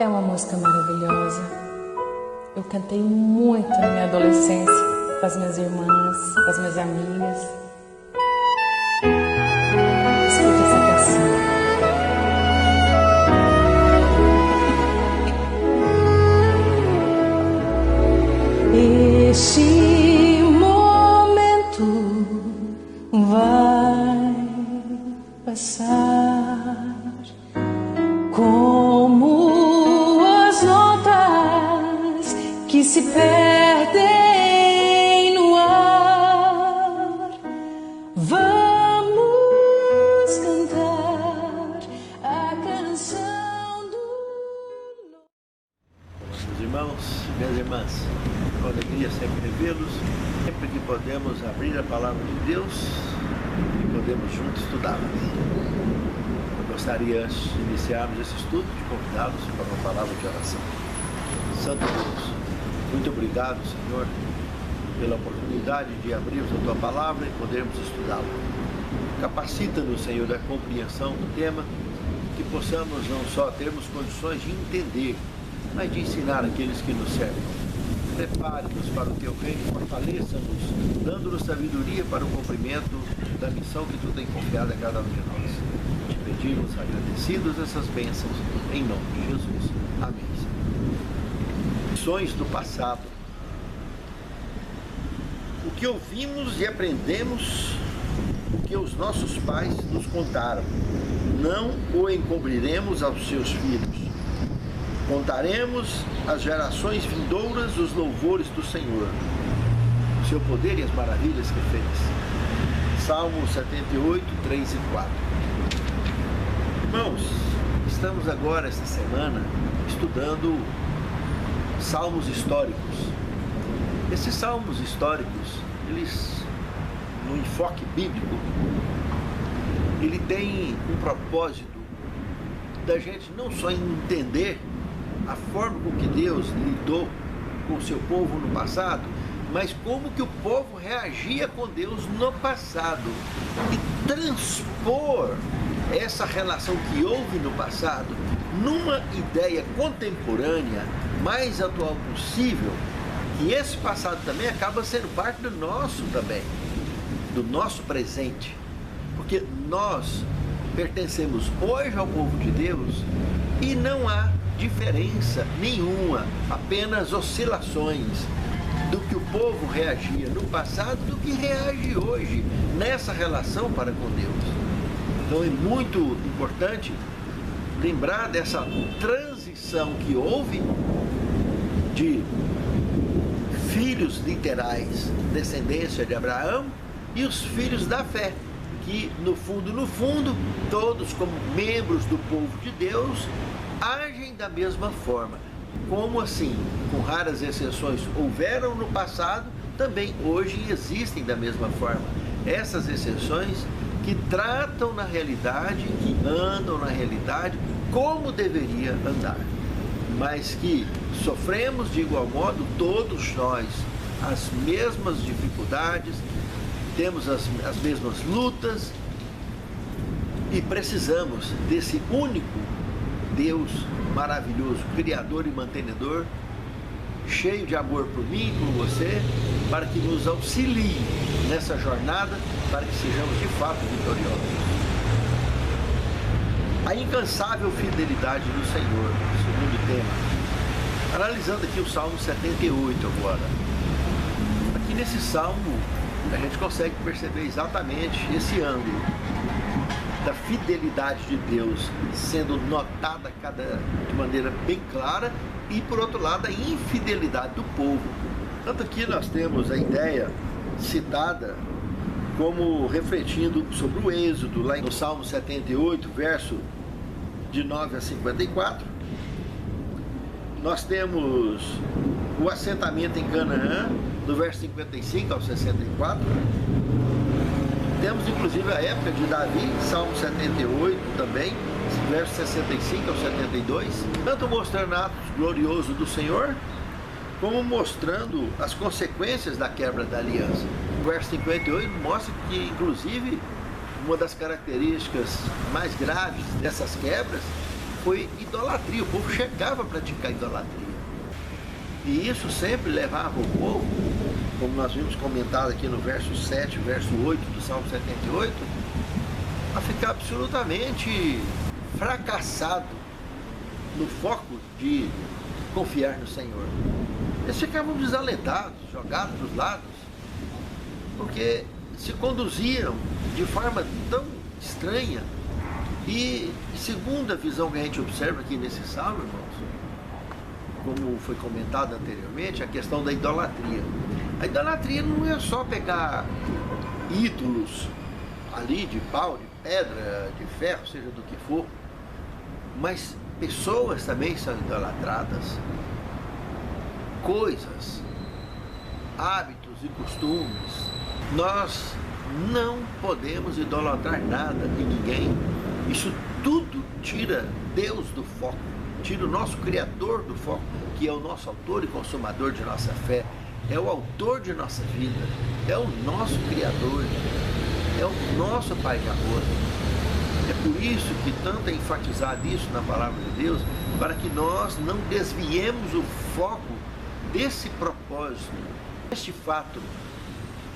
É uma música maravilhosa. Eu cantei muito na minha adolescência, com as minhas irmãs, com as minhas amigas. Escuta essa canção. Este momento vai passar como as notas que se perdem no ar. Vamos cantar a canção do... Meus irmãos, minhas irmãs, com alegria sempre revê-los, sempre que podemos abrir a palavra de Deus e podemos juntos estudá-la. Eu gostaria, antes de iniciarmos esse estudo, de convidá-los para uma palavra de oração. Santo Deus, muito obrigado, Senhor, pela oportunidade de abrirmos a Tua palavra e podermos estudá-la. Capacita-nos, Senhor, da compreensão do tema, que possamos não só termos condições de entender, mas de ensinar aqueles que nos servem. Prepare-nos para o Teu reino, fortaleça-nos, dando-nos sabedoria para o cumprimento da missão que Tu tem confiado a cada um de nós. Te pedimos agradecidos essas bênçãos, em nome de Jesus. Amém. Lições do passado. O que ouvimos e aprendemos, o que os nossos pais nos contaram, não o encobriremos aos seus filhos. Contaremos às gerações vindouras os louvores do Senhor, o seu poder e as maravilhas que fez. Salmo 78, 3 e 4. Irmãos, estamos agora, esta semana, estudando salmos históricos. Esses salmos históricos, eles, no enfoque bíblico, ele tem um propósito da gente não só entender a forma com que Deus lidou com o seu povo no passado, mas como que o povo reagia com Deus no passado e transpor essa relação que houve no passado numa ideia contemporânea mais atual possível, que esse passado também acaba sendo parte do nosso também, do nosso presente, porque nós pertencemos hoje ao povo de Deus e não há diferença nenhuma, apenas oscilações do que o povo reagia no passado do que reage hoje nessa relação para com Deus. Então é muito importante lembrar dessa transição que houve de filhos literais, descendência de Abraão, e os filhos da fé, que no fundo, todos como membros do povo de Deus, agem da mesma forma. Como assim, com raras exceções, houveram no passado, também hoje existem da mesma forma. Essas exceções que tratam na realidade, que andam na realidade, como deveria andar. Mas que sofremos de igual modo, todos nós, as mesmas dificuldades, temos as mesmas lutas e precisamos desse único Deus maravilhoso, Criador e mantenedor, cheio de amor por mim e por você, para que nos auxilie nessa jornada, para que sejamos de fato vitoriosos. A incansável fidelidade do Senhor, segundo tema. Analisando aqui o Salmo 78 agora. Aqui nesse Salmo a gente consegue perceber exatamente esse ângulo da fidelidade de Deus sendo notada de maneira bem clara, e por outro lado a infidelidade do povo. Tanto que nós temos a ideia citada como refletindo sobre o Êxodo, lá no Salmo 78, verso de 9 a 54. Nós temos o assentamento em Canaã, do verso 55 ao 64. Temos inclusive a época de Davi, Salmo 78 também, verso 65 ao 72, tanto mostrando atos gloriosos do Senhor, como mostrando as consequências da quebra da aliança. O verso 58 mostra que, inclusive, uma das características mais graves dessas quebras foi idolatria. O povo chegava a praticar idolatria. E isso sempre levava o povo, como nós vimos comentado aqui no verso 7, verso 8 do Salmo 78, a ficar absolutamente fracassado no foco de confiar no Senhor. Eles ficavam desalentados, jogados dos lados, porque se conduziram de forma tão estranha. E segundo a visão que a gente observa aqui nesse salmo, irmãos, como foi comentado anteriormente, a questão da idolatria. A idolatria não é só pegar ídolos ali de pau, de pedra, de ferro, seja do que for, mas pessoas também são idolatradas, coisas, hábitos e costumes. Nós não podemos idolatrar nada e ninguém. Isso tudo tira Deus do foco, tira o nosso Criador do foco, que é o nosso autor e consumador de nossa fé, é o autor de nossa vida, é o nosso Criador, é o nosso Pai de amor. É por isso que tanto é enfatizado isso na palavra de Deus, para que nós não desviemos o foco desse propósito, deste fato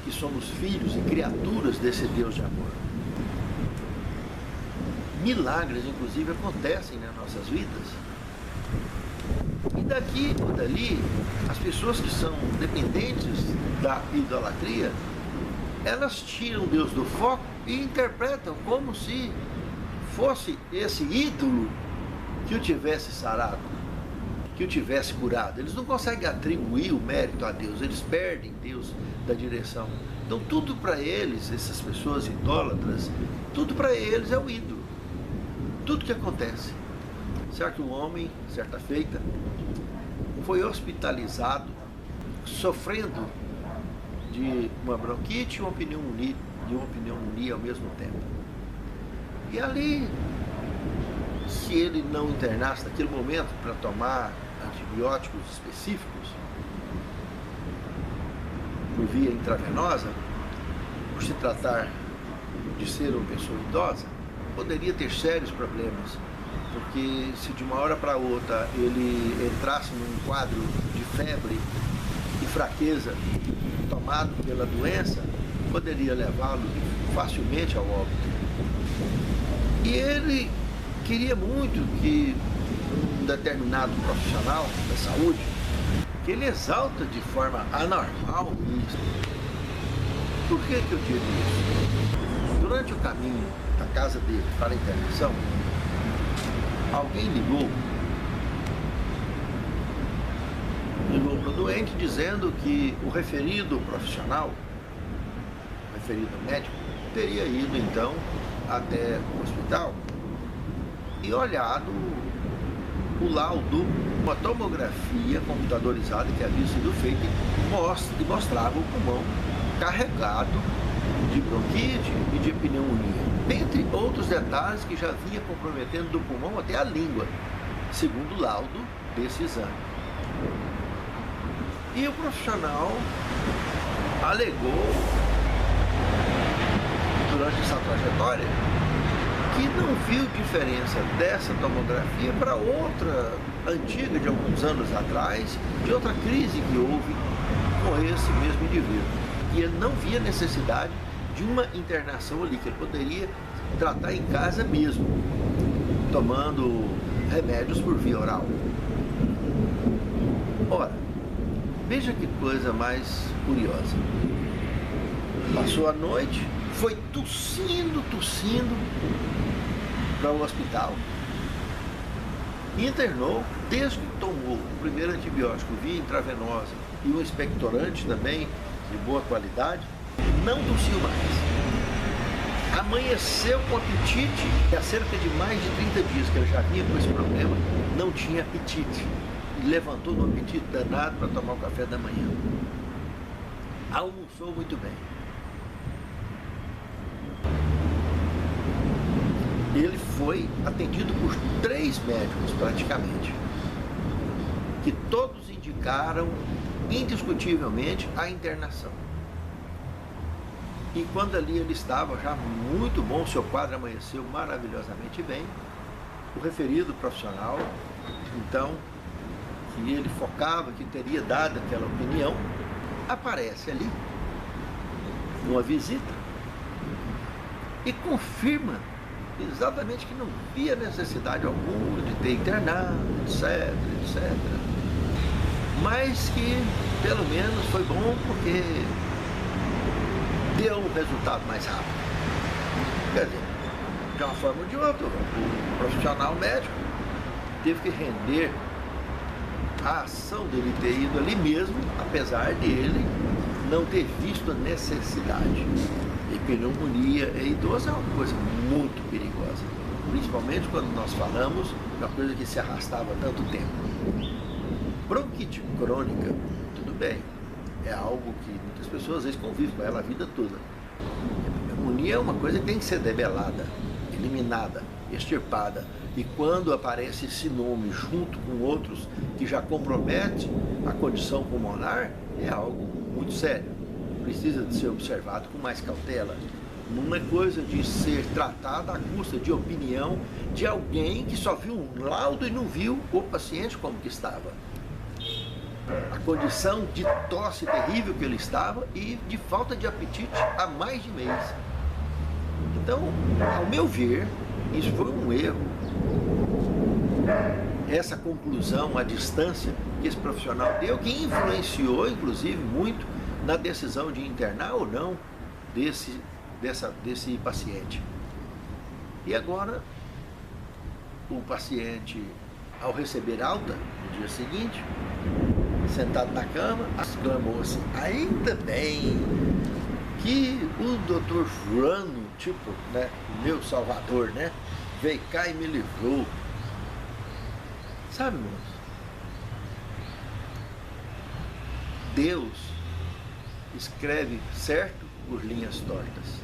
que somos filhos e criaturas desse Deus de amor. Milagres, inclusive, acontecem nas nossas vidas. E daqui ou dali, as pessoas que são dependentes da idolatria, elas tiram Deus do foco e interpretam como se fosse esse ídolo que o tivesse sarado, que o tivesse curado. Eles não conseguem atribuir o mérito a Deus, eles perdem Deus da direção. Então tudo para eles, essas pessoas idólatras, tudo para eles é o ídolo. Tudo que acontece. Certo homem, certa feita, foi hospitalizado, sofrendo de uma bronquite e uma pneumonia ao mesmo tempo. E ali, se ele não internasse naquele momento para tomar antibióticos específicos, por via intravenosa, por se tratar de ser uma pessoa idosa, poderia ter sérios problemas, porque se de uma hora para outra ele entrasse num quadro de febre e fraqueza tomado pela doença, poderia levá-lo facilmente ao óbito. E ele queria muito que um determinado profissional da saúde, que ele exalta de forma anormal isso. Por que eu digo isso? Durante o caminho da casa dele para a internação, alguém ligou para o doente dizendo que o referido profissional, o referido médico, teria ido então até o hospital e olhado o laudo, uma tomografia computadorizada que havia sido feita e mostrava o pulmão carregado de bronquite e de pneumonia, dentre outros detalhes que já vinha comprometendo do pulmão até a língua, segundo o laudo desse exame. E o profissional alegou, durante essa trajetória, que não viu diferença dessa tomografia para outra antiga de alguns anos atrás, de outra crise que houve com esse mesmo indivíduo. E ele não via necessidade de uma internação ali, que ele poderia tratar em casa mesmo, tomando remédios por via oral. Ora, veja que coisa mais curiosa. Passou a noite, foi tossindo para o hospital, internou, desde que tomou o primeiro antibiótico via intravenosa e um expectorante também de boa qualidade, não tossiu mais. Amanheceu com apetite e há cerca de mais de 30 dias que ele já vinha com esse problema, não tinha apetite. E levantou no apetite danado para tomar o café da manhã. Almoçou muito bem. Ele foi atendido por 3 médicos praticamente, que todos indicaram indiscutivelmente a internação. E quando ali ele estava já muito bom, seu quadro amanheceu maravilhosamente bem, o referido profissional, então, que ele focava, que teria dado aquela opinião, aparece ali, numa visita, e confirma exatamente que não via necessidade alguma de ter internado, etc, etc. Mas que, pelo menos, foi bom porque deu um resultado mais rápido. Quer dizer, de uma forma ou de outra, o profissional médico teve que render a ação dele ter ido ali mesmo, apesar dele não ter visto a necessidade. E pneumonia em idoso é uma coisa muito perigosa, principalmente quando nós falamos de uma coisa que se arrastava há tanto tempo. Bronquite crônica, tudo bem, é algo que muitas pessoas às vezes convivem com ela a vida toda. A pneumonia é uma coisa que tem que ser debelada, eliminada, extirpada. E quando aparece esse nome junto com outros que já compromete a condição pulmonar, é algo muito sério. Precisa de ser observado com mais cautela. Não é coisa de ser tratada à custa de opinião de alguém que só viu um laudo e não viu o paciente como que estava. A condição de tosse terrível que ele estava e de falta de apetite há mais de mês. Então, ao meu ver, isso foi um erro. Essa conclusão à distância que esse profissional deu, que influenciou, inclusive, muito na decisão de internar ou não desse paciente. E agora, o paciente, ao receber alta no dia seguinte, sentado na cama, exclamou-se: ainda bem que o doutor Fulano, tipo, né, meu salvador, né, veio cá e me livrou. Sabe, irmãos? Deus escreve certo por linhas tortas.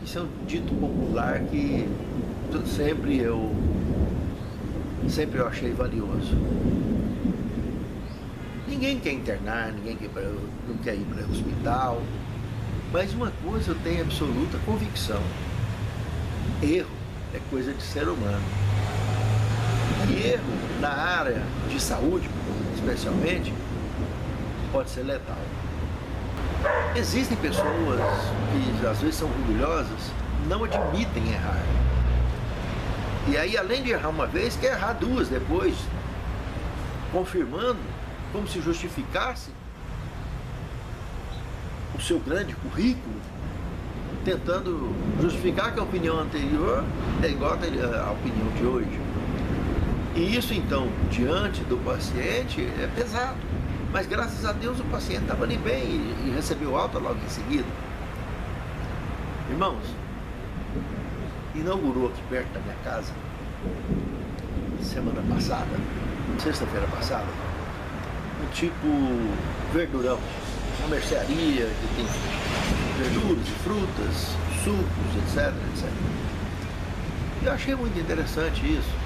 Isso é um dito popular que sempre eu achei valioso. Ninguém quer internar, não quer ir para o hospital, mas uma coisa eu tenho absoluta convicção: erro é coisa de ser humano. E erro na área de saúde, especialmente, pode ser letal. Existem pessoas que às vezes são orgulhosas, não admitem errar. E aí, além de errar uma vez, quer errar duas depois, confirmando, como se justificasse o seu grande currículo, tentando justificar que a opinião anterior é igual à opinião de hoje. E isso, então, diante do paciente, é pesado. Mas, graças a Deus, o paciente estava ali bem e recebeu alta logo em seguida. Irmãos, inaugurou aqui perto da minha casa, semana passada, sexta-feira passada, um tipo verdurão, uma mercearia que tem verduras e frutas, sucos, etc, etc. E eu achei muito interessante isso.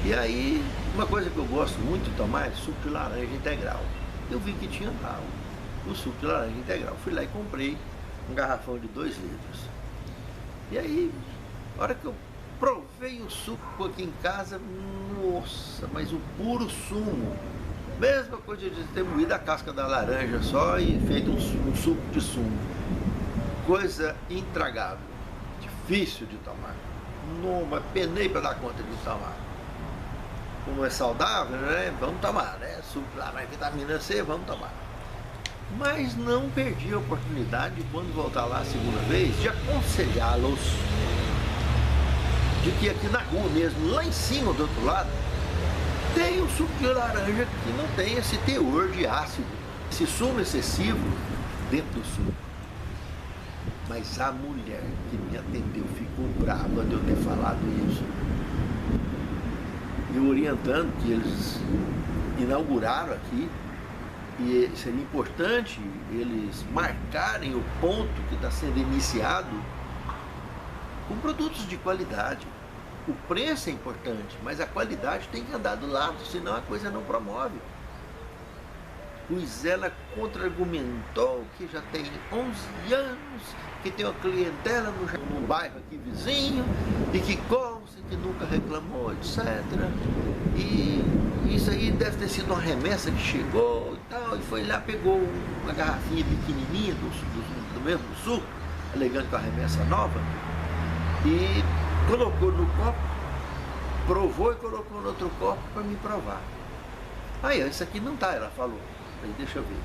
E aí, uma coisa que eu gosto muito de tomar é suco de laranja integral. Eu vi que tinha lá o suco de laranja integral. Fui lá e comprei um garrafão de 2 litros. E aí, na hora que eu provei o suco aqui em casa, nossa, mas o puro sumo. Mesma coisa de ter moído a casca da laranja só e feito um suco de sumo. Coisa intragável, difícil de tomar. Não, mas penei para dar conta de tomar. Como é saudável, né? Vamos tomar, né? Suco lá, mais vitamina C, vamos tomar. Mas não perdi a oportunidade de, quando voltar lá a segunda vez, de aconselhá-los de que aqui na rua mesmo, lá em cima do outro lado, tem um suco de laranja que não tem esse teor de ácido, esse sumo excessivo dentro do suco. Mas a mulher que me atendeu ficou brava de eu ter falado isso. E orientando que eles inauguraram aqui, e seria importante eles marcarem o ponto que está sendo iniciado com produtos de qualidade. O preço é importante, mas a qualidade tem que andar do lado, senão a coisa não promove. Pois ela contra-argumentou que já tem 11 anos, que tem uma clientela no bairro aqui vizinho, e que como se que nunca reclamou, etc. E isso aí deve ter sido uma remessa que chegou e tal, e foi lá, pegou uma garrafinha pequenininha do mesmo suco, alegando que é uma remessa nova, e colocou no copo, provou e colocou no outro copo para me provar. Aí, isso aqui não tá, ela falou. Falei, deixa eu ver.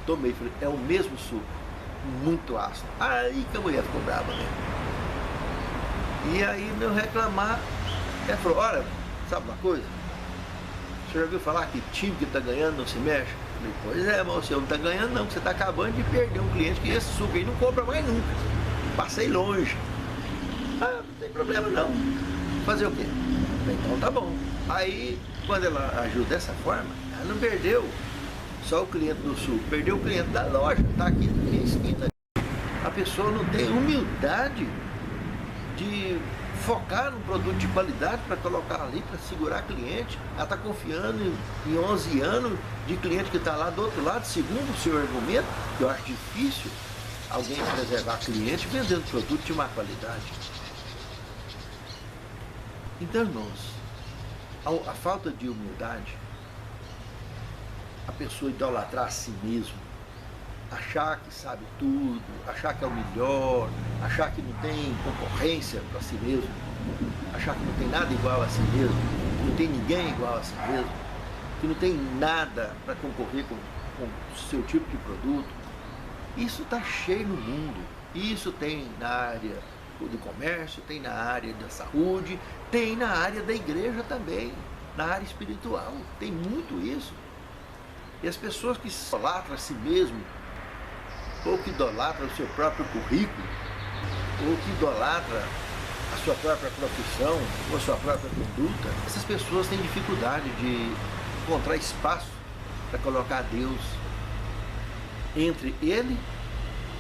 Tomei, falei, é o mesmo suco, muito ácido. Aí que a mulher ficou brava mesmo. E aí, meu reclamar, ela falou, olha, sabe uma coisa? Você já ouviu falar que time que está ganhando não se mexe? Falei, pois é, mas você não está ganhando não, você está acabando de perder um cliente que esse suco aí não compra mais nunca. Passei longe. Ah, não tem problema não. Fazer o quê? Falei, então tá bom. Aí, quando ela agiu dessa forma, ela não perdeu só o cliente do suco, perdeu o cliente da loja, está aqui na minha esquina. A pessoa não tem humildade de focar num produto de qualidade para colocar ali, para segurar cliente. Ela está confiando em 11 anos de cliente que está lá do outro lado, segundo o seu argumento, que eu acho difícil alguém preservar cliente vendendo produto de má qualidade. Então, irmãos, a falta de humildade, a pessoa idolatrar a si mesmo, achar que sabe tudo, achar que é o melhor, achar que não tem concorrência para si mesmo, achar que não tem nada igual a si mesmo, que não tem ninguém igual a si mesmo, que não tem nada para concorrer com o seu tipo de produto. Isso está cheio no mundo. Isso tem na área do comércio, tem na área da saúde, tem na área da igreja também, na área espiritual, tem muito isso. E as pessoas que idolatram a si mesmo, ou que idolatram o seu próprio currículo, ou que idolatram a sua própria profissão, ou a sua própria conduta, essas pessoas têm dificuldade de encontrar espaço para colocar Deus entre ele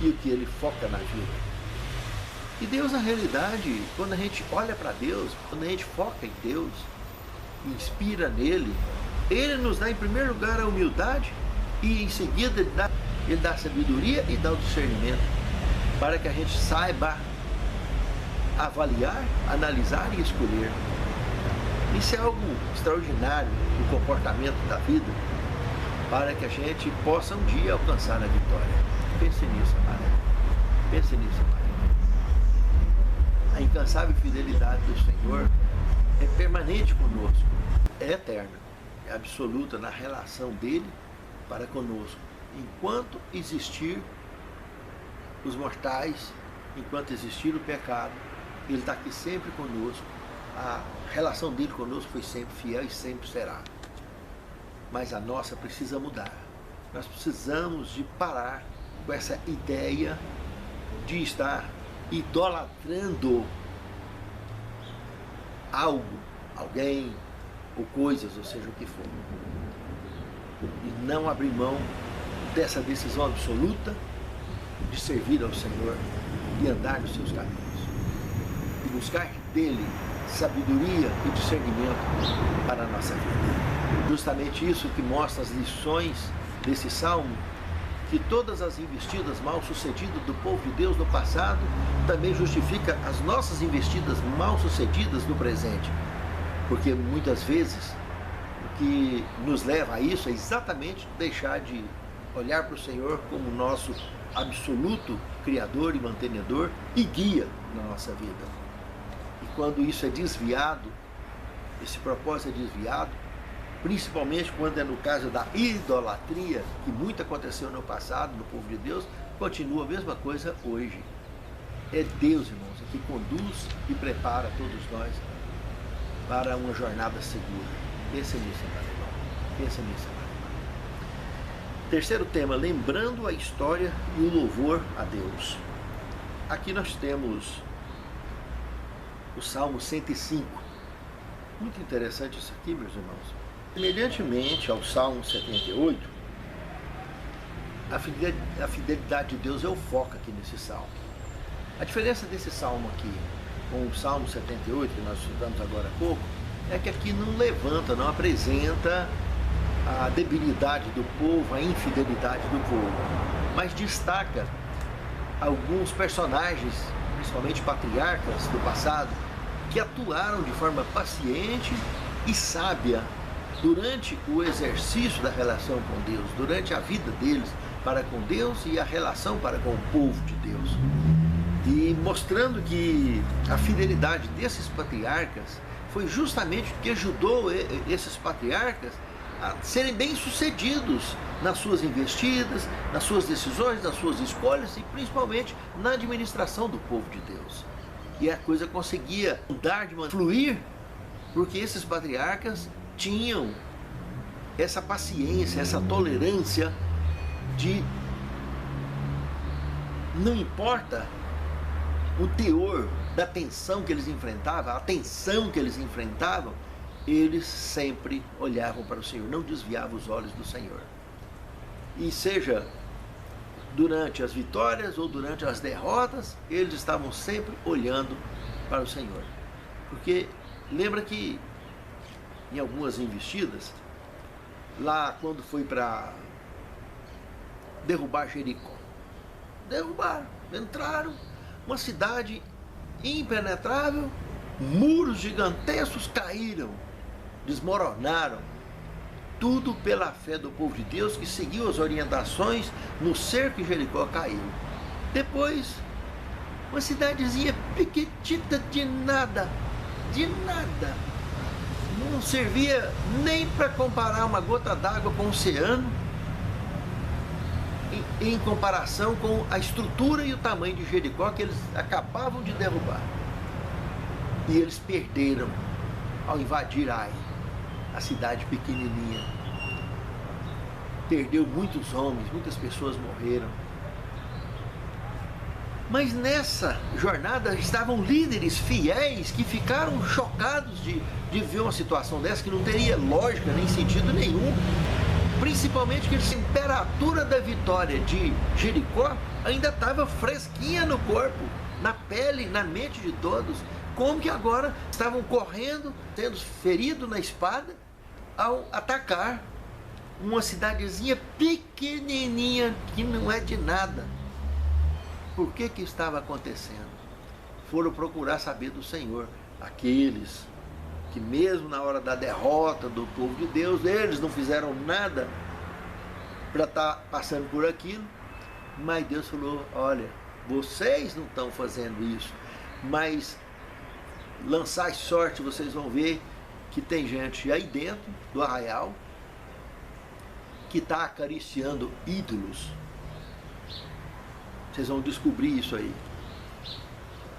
e o que ele foca na vida. E Deus, na realidade, quando a gente olha para Deus, quando a gente foca em Deus, inspira nele, ele nos dá em primeiro lugar a humildade e em seguida ele dá a sabedoria e dá o discernimento para que a gente saiba avaliar, analisar e escolher. Isso é algo extraordinário no comportamento da vida para que a gente possa um dia alcançar a vitória. Pense nisso, amado. Pense nisso, amado. A incansável fidelidade do Senhor é permanente conosco, é eterna, é absoluta na relação dele para conosco. Enquanto existir os mortais, enquanto existir o pecado, ele está aqui sempre conosco. A relação dele conosco foi sempre fiel e sempre será. Mas a nossa precisa mudar. Nós precisamos de parar com essa ideia de estar idolatrando algo, alguém ou coisas, ou seja o que for. E não abrir mão dessa decisão absoluta de servir ao Senhor e andar nos seus caminhos. E buscar dele sabedoria e discernimento para a nossa vida. Justamente isso que mostra as lições desse salmo, que todas as investidas mal sucedidas do povo de Deus no passado também justifica as nossas investidas mal sucedidas no presente. Porque muitas vezes o que nos leva a isso é exatamente deixar de olhar para o Senhor como nosso absoluto Criador e mantenedor e guia na nossa vida. E quando isso é desviado, esse propósito é desviado, principalmente quando é no caso da idolatria, que muito aconteceu no passado, no povo de Deus, continua a mesma coisa hoje. É Deus, irmãos, que conduz e prepara todos nós para uma jornada segura. Pense nisso, meu irmão. Pense nisso, meu irmão. Terceiro tema, lembrando a história e o louvor a Deus. Aqui nós temos o Salmo 105. Muito interessante isso aqui, meus irmãos. Semelhantemente ao Salmo 78, a fidelidade de Deus é o foco aqui nesse salmo. A diferença desse salmo aqui com o Salmo 78, que nós estudamos agora há pouco, é que aqui não levanta, não apresenta a debilidade do povo, a infidelidade do povo, mas destaca alguns personagens, principalmente patriarcas do passado, que atuaram de forma paciente e sábia durante o exercício da relação com Deus, durante a vida deles para com Deus e a relação para com o povo de Deus. E mostrando que a fidelidade desses patriarcas foi justamente o que ajudou esses patriarcas a serem bem-sucedidos nas suas investidas, nas suas decisões, nas suas escolhas e principalmente na administração do povo de Deus. E a coisa conseguia andar de maneira fluir, porque esses patriarcas tinham essa paciência, essa tolerância de, não importa o teor da tensão que eles enfrentavam, a tensão que eles enfrentavam, eles sempre olhavam para o Senhor, não desviavam os olhos do Senhor. E seja durante as vitórias ou durante as derrotas, eles estavam sempre olhando para o Senhor. Porque lembra que em algumas investidas, lá quando foi para derrubar Jericó, derrubaram, entraram, uma cidade impenetrável, muros gigantescos caíram, desmoronaram, tudo pela fé do povo de Deus que seguiu as orientações no cerco, e Jericó caiu. Depois, uma cidadezinha pequitita de nada, não servia nem para comparar uma gota d'água com o oceano, em comparação com a estrutura e o tamanho de Jericó que eles acabavam de derrubar. E eles perderam ao invadir Ai, a cidade pequenininha. Perdeu muitos homens, muitas pessoas morreram. Mas nessa jornada estavam líderes fiéis que ficaram chocados de ver uma situação dessa que não teria lógica nem sentido nenhum. Principalmente que a temperatura da vitória de Jericó ainda estava fresquinha no corpo, na pele, na mente de todos. Como que agora estavam correndo, sendo feridos na espada, ao atacar uma cidadezinha pequenininha que não é de nada. Por que que estava acontecendo? Foram procurar saber do Senhor. Aqueles que mesmo na hora da derrota do povo de Deus, eles não fizeram nada para estar passando por aquilo, mas Deus falou, olha, vocês não estão fazendo isso, mas lançai sorte, vocês vão ver que tem gente aí dentro do arraial que está acariciando ídolos. Vocês vão descobrir isso aí.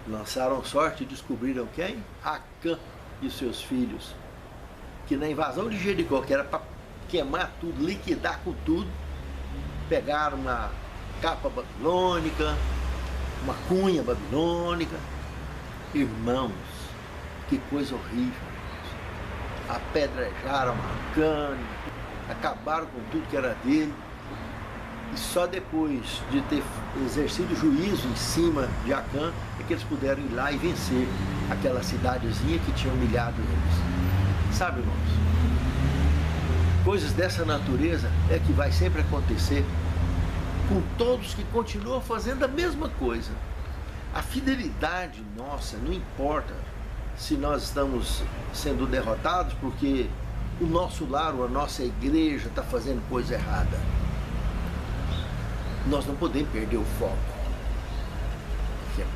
Lançaram sorte e descobriram quem? Acã e seus filhos, que na invasão de Jericó, que era para queimar tudo, liquidar com tudo, pegaram uma capa babilônica, uma cunha babilônica. Irmãos, que coisa horrível. Apedrejaram Acã, acabaram com tudo que era dele, e só depois de ter exercido juízo em cima de Acã é que eles puderam ir lá e vencer aquela cidadezinha que tinha humilhado eles. Sabe, irmãos, coisas dessa natureza é que vai sempre acontecer com todos que continuam fazendo a mesma coisa. A fidelidade nossa não importa se nós estamos sendo derrotados porque o nosso lar ou a nossa igreja está fazendo coisa errada. Nós não podemos perder o foco.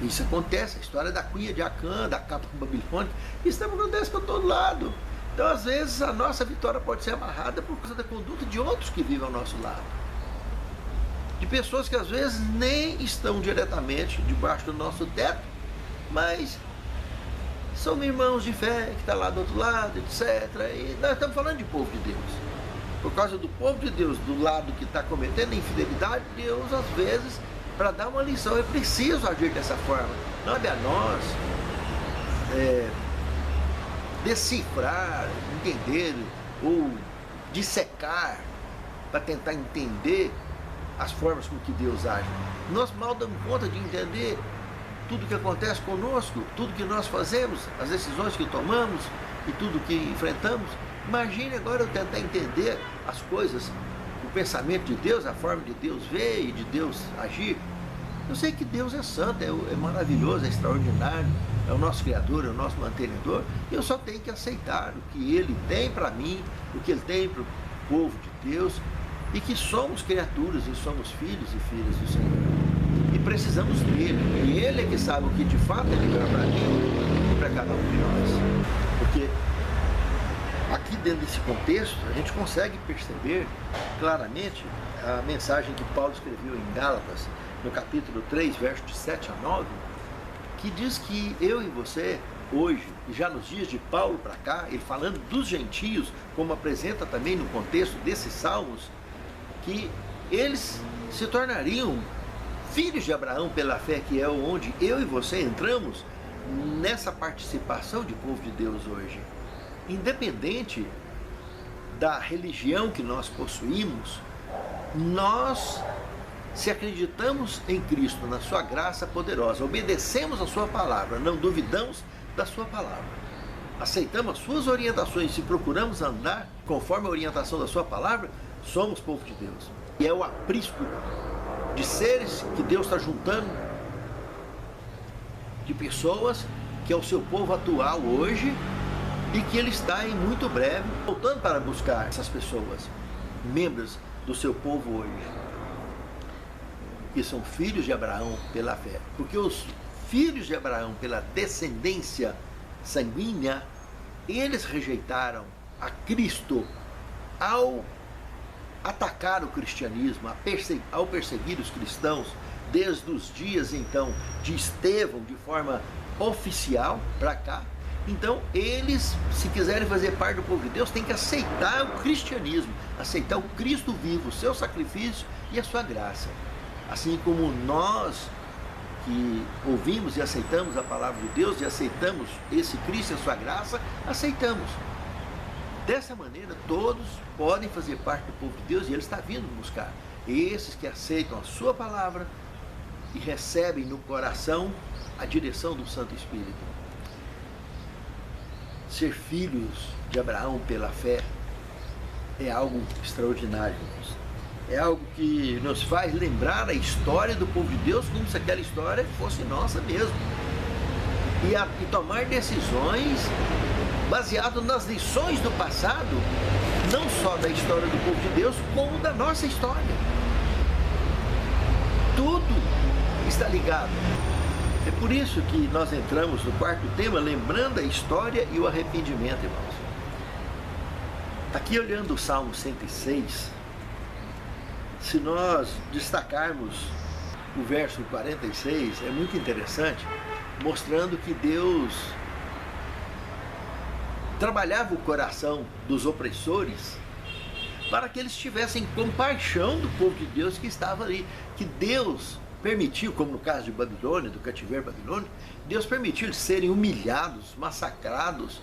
Isso acontece, a história da cunha de Acã, da capa babilônica, isso acontece por todo lado. Então, às vezes, a nossa vitória pode ser amarrada por causa da conduta de outros que vivem ao nosso lado. De pessoas que, às vezes, nem estão diretamente debaixo do nosso teto, mas são irmãos de fé que estão lá do outro lado, etc. E nós estamos falando de povo de Deus. Por causa do povo de Deus, do lado que está cometendo infidelidade, Deus, às vezes, para dar uma lição, é preciso agir dessa forma. Não cabe a nós decifrar, entender ou dissecar para tentar entender as formas com que Deus age. Nós mal damos conta de entender tudo que acontece conosco, tudo que nós fazemos, as decisões que tomamos e tudo que enfrentamos. Imagine agora eu tentar entender as coisas, o pensamento de Deus, a forma de Deus ver e de Deus agir. Eu sei que Deus é santo, é maravilhoso, é extraordinário, é o nosso Criador, é o nosso mantenedor. Eu só tenho que aceitar o que Ele tem para mim, o que Ele tem para o povo de Deus, e que somos criaturas e somos filhos e filhas do Senhor. E precisamos dele, e Ele é que sabe o que de fato é melhor para mim e para cada um de nós. Porque aqui dentro desse contexto, a gente consegue perceber claramente a mensagem que Paulo escreveu em Gálatas, no capítulo 3, versos de 7 a 9, que diz que eu e você, hoje, e já nos dias de Paulo para cá, ele falando dos gentios, como apresenta também no contexto desses salmos, que eles se tornariam filhos de Abraão pela fé, que é onde eu e você entramos nessa participação de povo de Deus hoje. Independente da religião que nós possuímos, nós, se acreditamos em Cristo, na sua graça poderosa, obedecemos a sua palavra, não duvidamos da sua palavra, aceitamos as suas orientações, se procuramos andar conforme a orientação da sua palavra, somos povo de Deus. E é o aprisco de seres que Deus está juntando, de pessoas que é o seu povo atual hoje, e que Ele está em muito breve voltando para buscar essas pessoas, membros do seu povo hoje, que são filhos de Abraão pela fé. Porque os filhos de Abraão pela descendência sanguínea, eles rejeitaram a Cristo ao atacar o cristianismo, ao perseguir os cristãos, desde os dias então de Estevão, de forma oficial para cá. Então eles, se quiserem fazer parte do povo de Deus, têm que aceitar o cristianismo, aceitar o Cristo vivo, o seu sacrifício e a sua graça. Assim como nós que ouvimos e aceitamos a palavra de Deus e aceitamos esse Cristo e a sua graça, aceitamos. Dessa maneira todos podem fazer parte do povo de Deus, e Ele está vindo buscar esses que aceitam a sua palavra e recebem no coração a direção do Santo Espírito. Ser filhos de Abraão pela fé é algo extraordinário, irmãos. É algo que nos faz lembrar a história do povo de Deus como se aquela história fosse nossa mesmo. E tomar decisões baseado nas lições do passado, não só da história do povo de Deus, como da nossa história. Tudo está ligado. É por isso que nós entramos no quarto tema, lembrando a história e o arrependimento, irmãos. Aqui olhando o Salmo 106, se nós destacarmos o verso 46, é muito interessante, mostrando que Deus trabalhava o coração dos opressores para que eles tivessem compaixão do povo de Deus que estava ali, que Deus permitiu, como no caso de Babilônia, do cativeiro babilônico, Deus permitiu eles serem humilhados, massacrados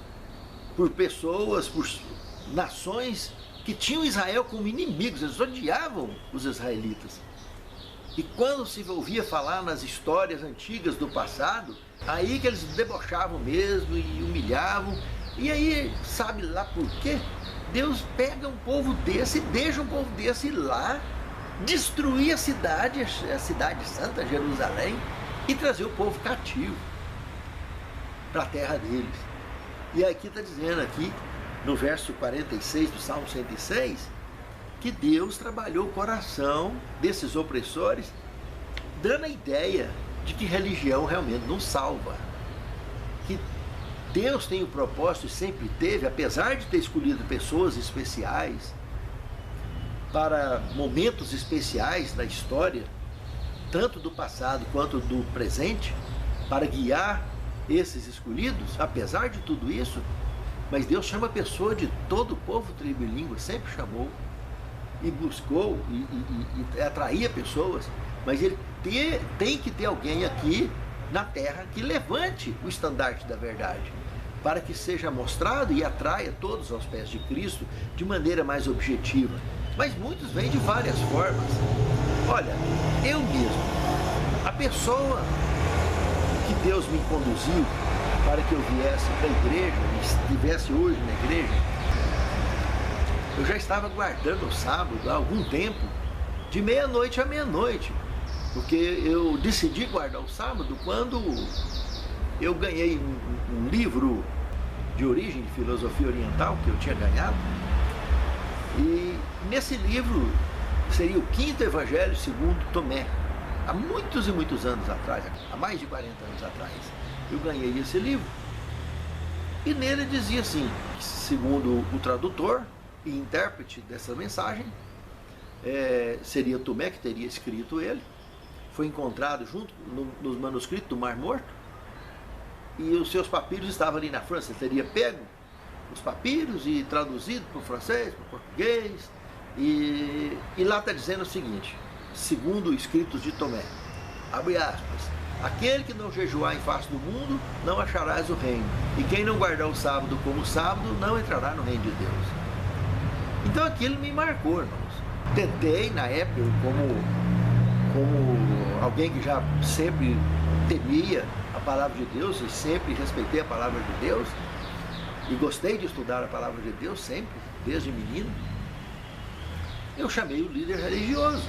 por pessoas, por nações que tinham Israel como inimigos, eles odiavam os israelitas. E quando se ouvia falar nas histórias antigas do passado, aí que eles debochavam mesmo e humilhavam. E aí, sabe lá por quê? Deus pega um povo desse, deixa um povo desse ir lá, destruir a cidade santa, Jerusalém, e trazer o povo cativo para a terra deles. E aqui está dizendo aqui, no verso 46 do Salmo 106, que Deus trabalhou o coração desses opressores, dando a ideia de que religião realmente não salva. Que Deus tem o propósito, e sempre teve, apesar de ter escolhido pessoas especiais, para momentos especiais da história, tanto do passado quanto do presente, para guiar esses escolhidos, apesar de tudo isso, mas Deus chama a pessoa de todo o povo, tribo e língua, sempre chamou, e buscou, e atraía pessoas, mas Ele tem que ter alguém aqui na terra que levante o estandarte da verdade, para que seja mostrado e atraia todos aos pés de Cristo de maneira mais objetiva. Mas muitos vêm de várias formas. Olha, eu mesmo, a pessoa que Deus me conduziu para que eu viesse para a igreja, e estivesse hoje na igreja, eu já estava guardando o sábado há algum tempo, de meia-noite a meia-noite, Porque eu decidi guardar o sábado quando eu ganhei um livro de origem de filosofia oriental que eu tinha ganhado. E nesse livro seria o quinto evangelho segundo Tomé. Há muitos e muitos anos atrás, há mais de 40 anos atrás, eu ganhei esse livro. E nele dizia assim, segundo o tradutor e intérprete dessa mensagem, seria Tomé que teria escrito ele. Foi encontrado junto nos manuscritos do Mar Morto, e os seus papiros estavam ali na França. Ele teria pego os papiros e traduzido para o francês, para o português, e lá está dizendo o seguinte, segundo escritos de Tomé, abre aspas, aquele que não jejuar em face do mundo, não acharás o reino, e quem não guardar o sábado como sábado, não entrará no reino de Deus. Então aquilo me marcou, irmãos. Tentei, na época, como alguém que já sempre temia a palavra de Deus e sempre respeitei a palavra de Deus e gostei de estudar a palavra de Deus sempre, desde menino, eu chamei o líder religioso.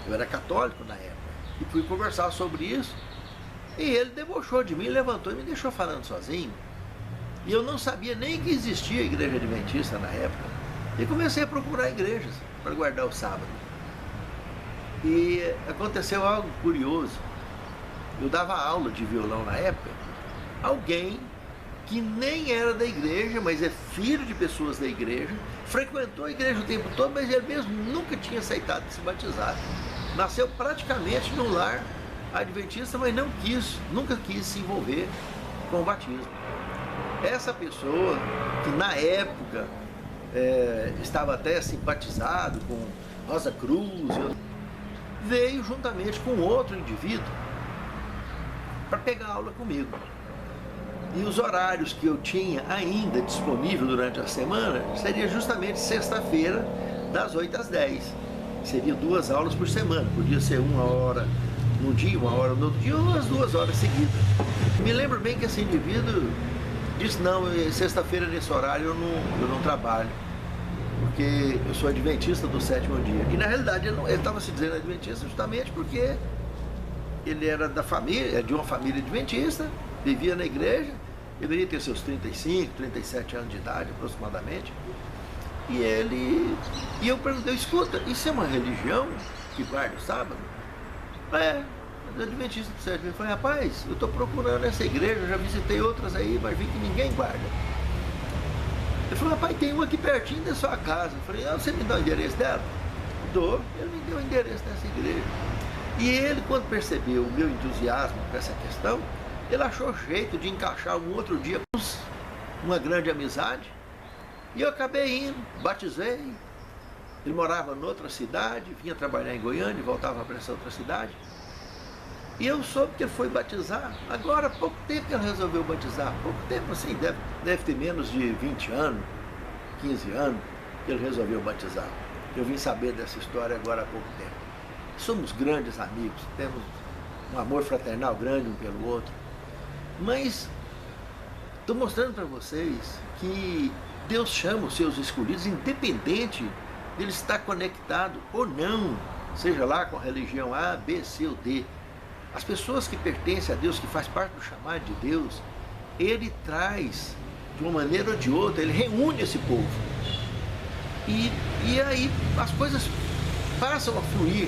Eu era católico na época e fui conversar sobre isso e ele debochou de mim, levantou e me deixou falando sozinho. E eu não sabia nem que existia a igreja adventista na época e comecei a procurar igrejas para guardar o sábado. E aconteceu algo curioso. Eu dava aula de violão na época. Alguém que nem era da igreja, mas é filho de pessoas da igreja, frequentou a igreja o tempo todo, mas ele mesmo nunca tinha aceitado se batizar. Nasceu praticamente num lar adventista, mas nunca quis se envolver com o batismo. Essa pessoa, que na época estava até simpatizado com Rosa Cruz, veio juntamente com outro indivíduo para pegar aula comigo. E os horários que eu tinha ainda disponível durante a semana seria justamente sexta-feira, das 8 às 10. Seria 2 aulas por semana, podia ser 1 hora num dia, 1 hora no outro dia, ou as 2 horas seguidas. Me lembro bem que esse indivíduo disse, não, sexta-feira nesse horário eu não trabalho, porque eu sou adventista do 7º dia. E na realidade ele estava se dizendo adventista justamente porque ele era da família, de uma família adventista, vivia na igreja, deveria ter seus 35, 37 anos de idade aproximadamente. E eu perguntei, escuta, isso é uma religião que guarda o sábado? Adventista do 7º. Ele falou, rapaz, eu estou procurando essa igreja, já visitei outras aí, mas vi que ninguém guarda. Ele falou, rapaz, tem uma aqui pertinho da sua casa. Eu falei, você me dá o endereço dela? Dou. Ele me deu o endereço dessa igreja. E ele, quando percebeu o meu entusiasmo com essa questão, ele achou jeito de encaixar um outro dia uma grande amizade. E eu acabei indo, batizei. Ele morava em outra cidade, vinha trabalhar em Goiânia e voltava para essa outra cidade. E eu soube que ele foi batizar. Agora, há pouco tempo que ele resolveu batizar. Pouco tempo, assim, deve ter menos de 20 anos, 15 anos, que ele resolveu batizar. Eu vim saber dessa história agora há pouco tempo. Somos grandes amigos, temos um amor fraternal grande um pelo outro. Mas estou mostrando para vocês que Deus chama os seus escolhidos, independente dele estar conectado ou não, seja lá com a religião A, B, C ou D. As pessoas que pertencem a Deus, que faz parte do chamado de Deus, Ele traz, de uma maneira ou de outra, Ele reúne esse povo. E aí as coisas passam a fluir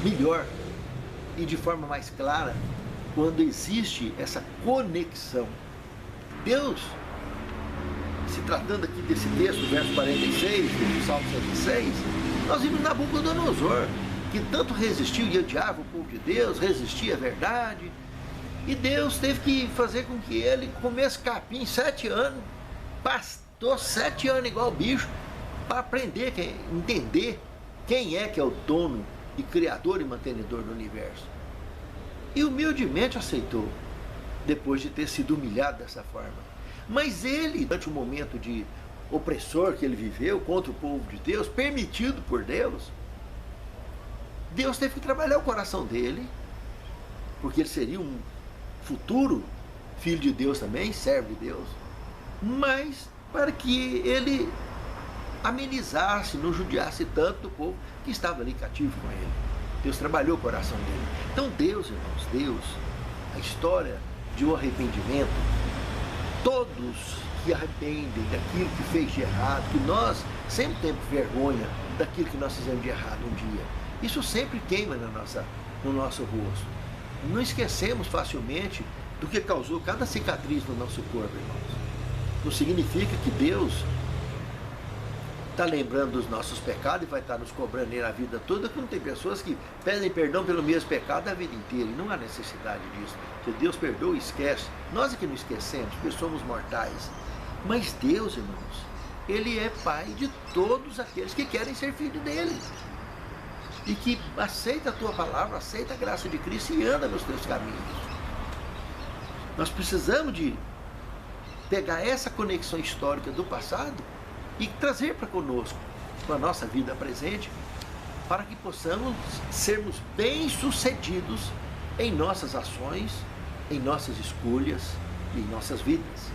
melhor e de forma mais clara quando existe essa conexão. Deus, se tratando aqui desse texto, verso 46, do Salmo 106, nós vimos Nabucodonosor, que tanto resistiu e odiava o povo de Deus, resistia à verdade, e Deus teve que fazer com que ele comesse capim em 7 anos, pastou 7 anos igual bicho, para aprender, entender quem é que é o dono e criador e mantenedor do universo. E humildemente aceitou, depois de ter sido humilhado dessa forma. Mas ele, durante o momento de opressor que ele viveu contra o povo de Deus, permitido por Deus, Deus teve que trabalhar o coração dele, porque ele seria um futuro filho de Deus também, servo de Deus, mas para que ele amenizasse, não judiasse tanto do povo que estava ali cativo com ele. Deus trabalhou o coração dele. Então Deus, irmãos, Deus, a história de um arrependimento, todos que arrependem daquilo que fez de errado, que nós sempre temos vergonha daquilo que nós fizemos de errado um dia. Isso sempre queima no nosso rosto. Não esquecemos facilmente do que causou cada cicatriz no nosso corpo, irmãos. Não significa que Deus está lembrando dos nossos pecados e vai estar nos cobrando ele a vida toda, como tem pessoas que pedem perdão pelo mesmo pecado a vida inteira, e não há necessidade disso. Porque Deus perdoa e esquece. Nós é que não esquecemos, porque somos mortais. Mas Deus, irmãos, Ele é Pai de todos aqueles que querem ser filho dEle. E que aceita a tua palavra, aceita a graça de Cristo e anda nos teus caminhos. Nós precisamos de pegar essa conexão histórica do passado e trazer para conosco, para a nossa vida presente, para que possamos sermos bem-sucedidos em nossas ações, em nossas escolhas e em nossas vidas.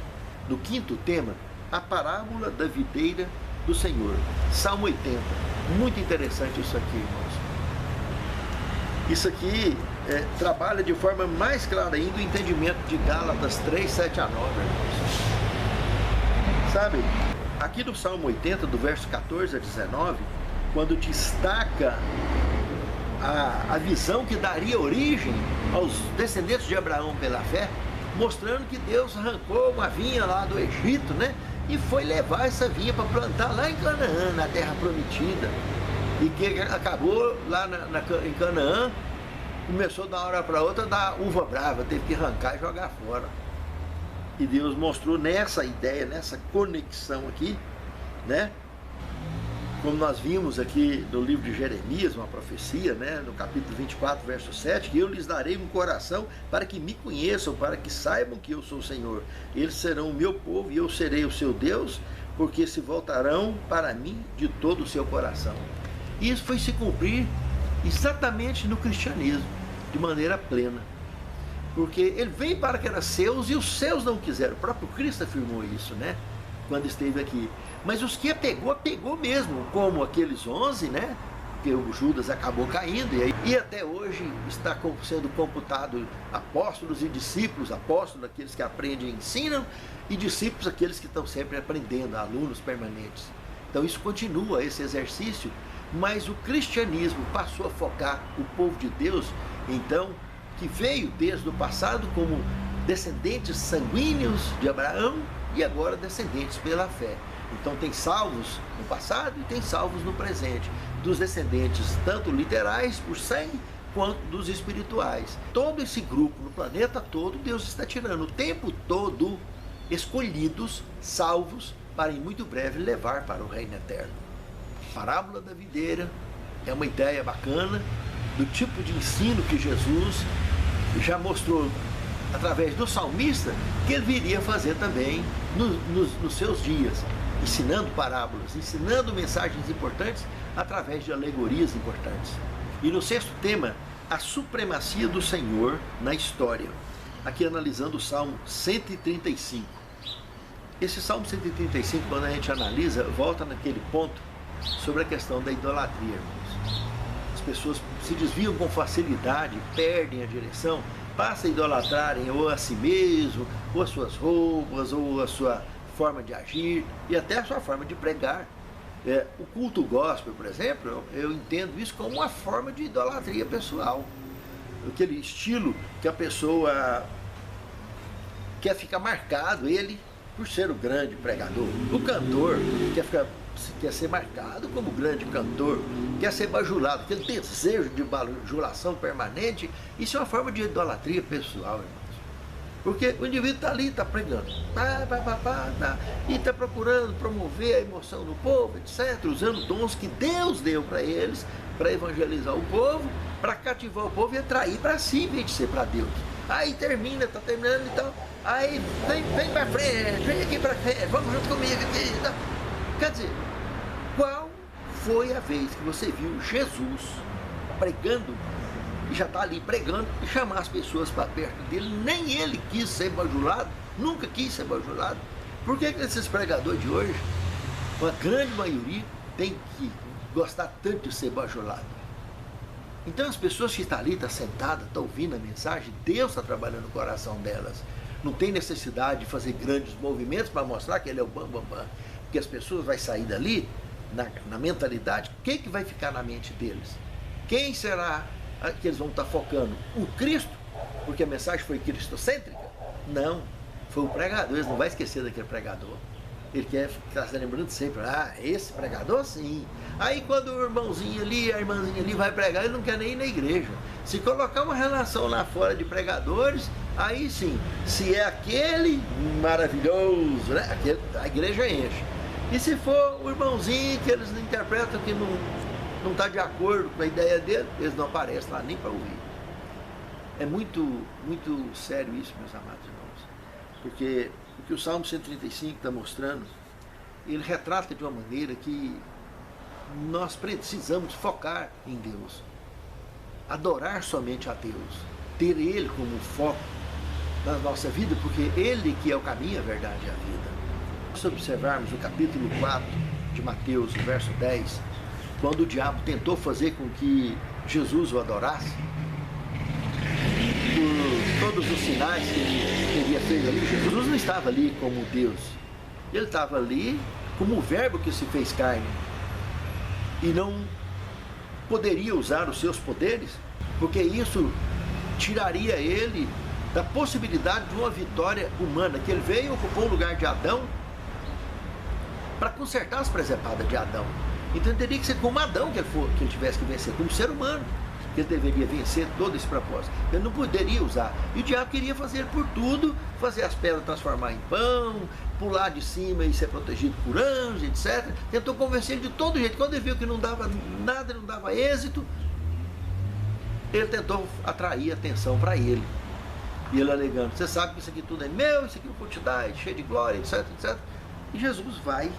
No quinto tema, a parábola da videira do Senhor. Salmo 80. Muito interessante isso aqui, irmãos. Isso aqui trabalha de forma mais clara ainda o entendimento de Gálatas 3, 7 a 9, irmãos. Sabe, aqui no Salmo 80, do verso 14 a 19, quando destaca a visão que daria origem aos descendentes de Abraão pela fé, mostrando que Deus arrancou uma vinha lá do Egito, né? E foi levar essa vinha para plantar lá em Canaã, na terra prometida. E que acabou lá em Canaã, começou de uma hora para outra a dar uva brava, teve que arrancar e jogar fora. E Deus mostrou nessa ideia, nessa conexão aqui, né? Como nós vimos aqui no livro de Jeremias, uma profecia, né? No capítulo 24, verso 7, que eu lhes darei um coração para que me conheçam, para que saibam que eu sou o Senhor. Eles serão o meu povo e eu serei o seu Deus, porque se voltarão para mim de todo o seu coração. E isso foi se cumprir exatamente no cristianismo, de maneira plena. Porque ele veio para que era seus e os seus não quiseram. O próprio Cristo afirmou isso, né? Quando esteve aqui. Mas os que pegou mesmo, como aqueles 11, né? Porque o Judas acabou caindo e até hoje está sendo computado apóstolos e discípulos, apóstolos aqueles que aprendem e ensinam, e discípulos aqueles que estão sempre aprendendo, alunos permanentes. Então isso continua, esse exercício, mas o cristianismo passou a focar o povo de Deus, então, que veio desde o passado como descendentes sanguíneos de Abraão e agora descendentes pela fé. Então tem salvos no passado e tem salvos no presente, dos descendentes tanto literais por sangue quanto dos espirituais. Todo esse grupo no planeta todo, Deus está tirando o tempo todo escolhidos, salvos, para em muito breve levar para o reino eterno. A parábola da videira é uma ideia bacana do tipo de ensino que Jesus já mostrou através do salmista que ele viria fazer também nos seus dias, ensinando parábolas, ensinando mensagens importantes através de alegorias importantes. E no sexto tema, a supremacia do Senhor na história. Aqui analisando o Salmo 135. Esse Salmo 135, quando a gente analisa, volta naquele ponto sobre a questão da idolatria, irmãos. As pessoas se desviam com facilidade, perdem a direção, passam a idolatrarem ou a si mesmo, ou as suas roupas, ou a sua forma de agir e até a sua forma de pregar. O culto gospel, por exemplo, eu entendo isso como uma forma de idolatria pessoal. Aquele estilo que a pessoa quer ficar marcado, ele, por ser o grande pregador. O cantor quer ser marcado como grande cantor, quer ser bajulado, aquele desejo de bajulação permanente. Isso é uma forma de idolatria pessoal, irmãos. Porque o indivíduo está ali, está pregando, e está procurando promover a emoção no povo, etc., usando dons que Deus deu para eles, para evangelizar o povo, para cativar o povo e atrair para si, em vez de ser para Deus. Aí está terminando e tal, aí vem para frente, vem aqui para frente, vamos junto comigo aqui. Tá? Quer dizer, qual foi a vez que você viu Jesus pregando, e já está ali pregando, e chamar as pessoas para perto dele? Nem ele quis ser bajulado, nunca quis ser bajulado. Por que esses pregadores de hoje, uma grande maioria, tem que gostar tanto de ser bajulado? Então as pessoas que estão ali, estão sentadas, estão ouvindo a mensagem, Deus está trabalhando no coração delas. Não tem necessidade de fazer grandes movimentos para mostrar que ele é o bam. Porque as pessoas vão sair dali, na mentalidade, o que vai ficar na mente deles? Quem será que eles vão estar focando? O Cristo? Porque a mensagem foi cristocêntrica? Não, foi o pregador. Eles não vão esquecer daquele pregador. Ele quer ficar se lembrando sempre, esse pregador sim. Aí quando o irmãozinho ali, a irmãzinha ali vai pregar, ele não quer nem ir na igreja. Se colocar uma relação lá fora de pregadores, aí sim, se é aquele maravilhoso, né? A igreja enche. E se for o irmãozinho que eles interpretam que não está de acordo com a ideia dele, eles não aparecem lá nem para ouvir. É muito, muito sério isso, meus amados irmãos. Porque o que o Salmo 135 está mostrando, ele retrata de uma maneira que nós precisamos focar em Deus. Adorar somente a Deus. Ter Ele como foco na nossa vida, porque Ele que é o caminho, a verdade e a vida. Se observarmos o capítulo 4 de Mateus, verso 10, quando o diabo tentou fazer com que Jesus o adorasse, por todos os sinais que ele teria feito ali, Jesus não estava ali como Deus, ele estava ali como o verbo que se fez carne, e não poderia usar os seus poderes, porque isso tiraria ele da possibilidade de uma vitória humana, que ele veio e ocupou o lugar de Adão para consertar as presepadas de Adão. Então teria que ser como Adão que ele tivesse que vencer, como ser humano, que ele deveria vencer todo esse propósito. Ele não poderia usar. E o diabo queria fazer por tudo, fazer as pedras transformar em pão, pular de cima e ser protegido por anjos, etc. Tentou convencer ele de todo jeito. Quando ele viu que não dava nada, não dava êxito, ele tentou atrair atenção para ele. E ele alegando, você sabe que isso aqui tudo é meu, isso aqui eu vou te dar, é cheio de glória, etc, etc. E Jesus vai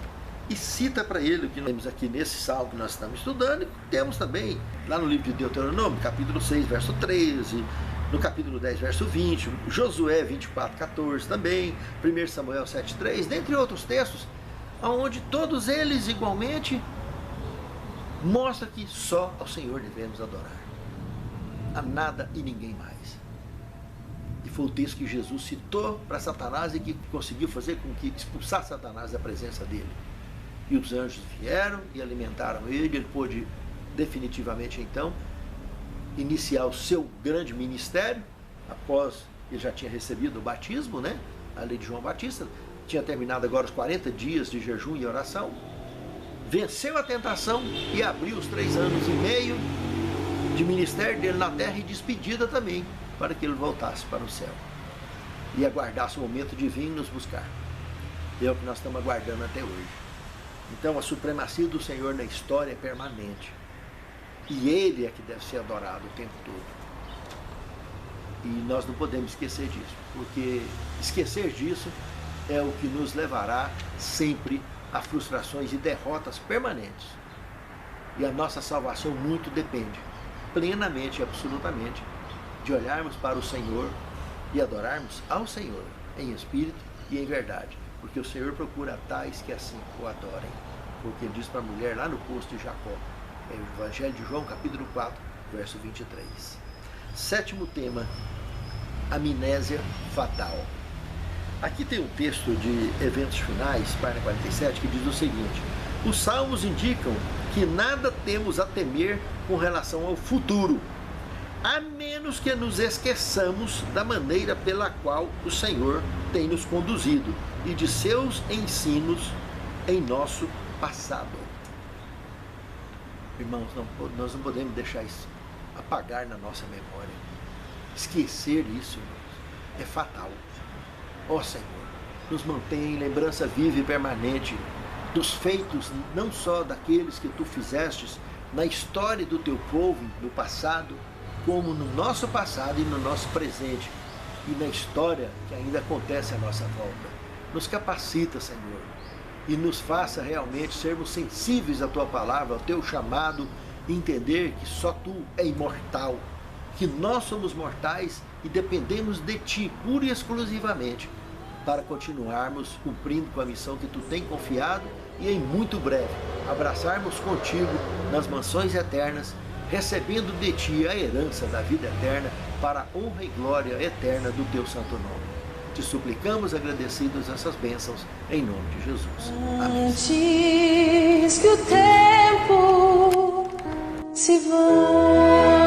e cita para ele o que nós temos aqui nesse salmo que nós estamos estudando, e temos também lá no livro de Deuteronômio, capítulo 6, verso 13, no capítulo 10, verso 20, Josué 24, 14 também, 1 Samuel 7, 3, dentre outros textos, onde todos eles igualmente mostram que só ao Senhor devemos adorar, a nada e ninguém mais. E foi o texto que Jesus citou para Satanás e que conseguiu fazer com que expulsar Satanás da presença dele. E os anjos vieram e alimentaram ele pôde definitivamente então iniciar o seu grande ministério, após ele já tinha recebido o batismo, né? A lei de João Batista, tinha terminado agora os 40 dias de jejum e oração, venceu a tentação e abriu os 3 anos e meio de ministério dele na terra e despedida também, para que ele voltasse para o céu e aguardasse o momento de vir nos buscar. É o que nós estamos aguardando até hoje. Então a supremacia do Senhor na história é permanente, e Ele é que deve ser adorado o tempo todo. E nós não podemos esquecer disso, porque esquecer disso é o que nos levará sempre a frustrações e derrotas permanentes. E a nossa salvação muito depende, plenamente e absolutamente, de olharmos para o Senhor e adorarmos ao Senhor em espírito e em verdade, porque o Senhor procura tais que assim o adorem, porque ele diz para a mulher lá no poço de Jacó, é o Evangelho de João, capítulo 4, verso 23. 7º tema, amnésia fatal. Aqui tem um texto de Eventos Finais, página 47, que diz o seguinte: os salmos indicam que nada temos a temer com relação ao futuro, a menos que nos esqueçamos da maneira pela qual o Senhor tem nos conduzido e de seus ensinos em nosso passado. Irmãos, nós não podemos deixar isso apagar na nossa memória. Esquecer isso, irmãos, é fatal. Ó Senhor, nos mantém em lembrança viva e permanente dos feitos, não só daqueles que Tu fizestes na história do Teu povo no passado, como no nosso passado e no nosso presente, e na história que ainda acontece à nossa volta. Nos capacita, Senhor, e nos faça realmente sermos sensíveis à Tua palavra, ao Teu chamado, e entender que só Tu é imortal, que nós somos mortais e dependemos de Ti, pura e exclusivamente, para continuarmos cumprindo com a missão que Tu tem confiado e em muito breve abraçarmos contigo nas mansões eternas recebendo de ti a herança da vida eterna, para a honra e glória eterna do teu santo nome. Te suplicamos agradecidos essas bênçãos, em nome de Jesus. Amém. Antes que o tempo se vá